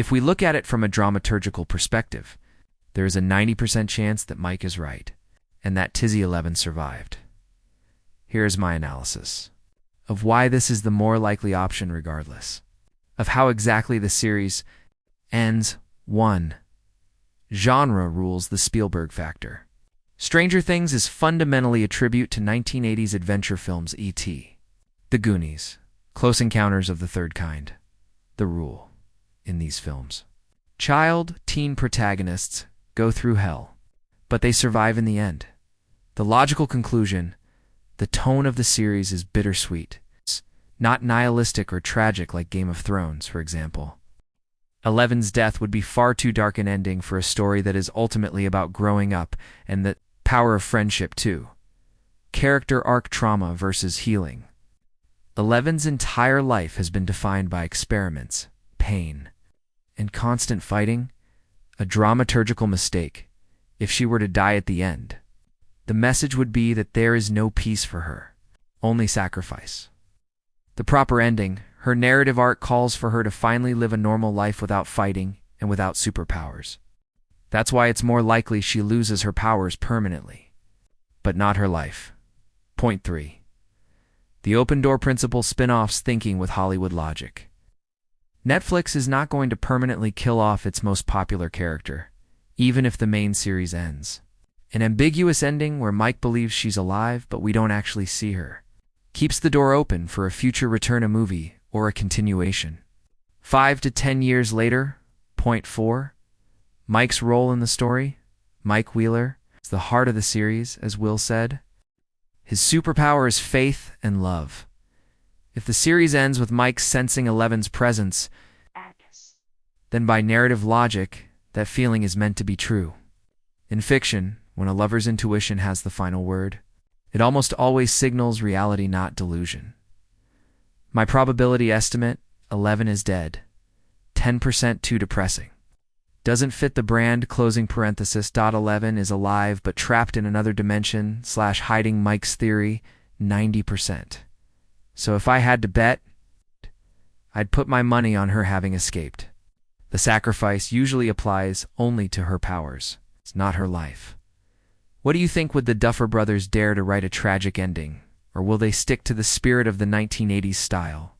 If we look at it from a dramaturgical perspective, there is a 90% chance that Mike is right, and that Tizzy 11 survived. Here is my analysis of why this is the more likely option regardless of how exactly the series ends. 1. Genre rules the Spielberg factor. Stranger Things is fundamentally a tribute to 1980s adventure films E.T., The Goonies, Close Encounters of the Third Kind. The rule in these films: teen protagonists go through hell, but they survive in the end. The logical conclusion: the tone of the series is bittersweet, not nihilistic or tragic like Game of Thrones, for example. Eleven's death would be far too dark an ending for a story that is ultimately about growing up and the power of friendship too. Character arc trauma versus healing. Eleven's entire life has been defined by experiments, pain, and constant fighting. A dramaturgical mistake if she were to die at the end. The message would be that there is no peace for her, only sacrifice. The proper ending: her narrative arc calls for her to finally live a normal life without fighting and without superpowers. That's why it's more likely she loses her powers permanently, but not her life. Point 3. The open door principle spin-offs thinking with Hollywood logic. Netflix is not going to permanently kill off its most popular character, even if the main series ends. An ambiguous ending where Mike believes she's alive but we don't actually see her keeps the door open for a future return, a movie, or a continuation. 5 to 10 years later. Point 4. Mike's role in the story. Mike Wheeler is the heart of the series, as Will said. His superpower is faith and love. If the series ends with Mike sensing Eleven's presence, then by narrative logic, that feeling is meant to be true. In fiction, when a lover's intuition has the final word, it almost always signals reality, not delusion. My probability estimate: 11 is dead. 10% too depressing. Doesn't fit the brand. Closing parenthesis. 11 is alive but trapped in another dimension / hiding. Mike's theory: 90%. So if I had to bet, I'd put my money on her having escaped. The sacrifice usually applies only to her powers. It's not her life. What do you think? Would the Duffer Brothers dare to write a tragic ending, or will they stick to the spirit of the 1980s style?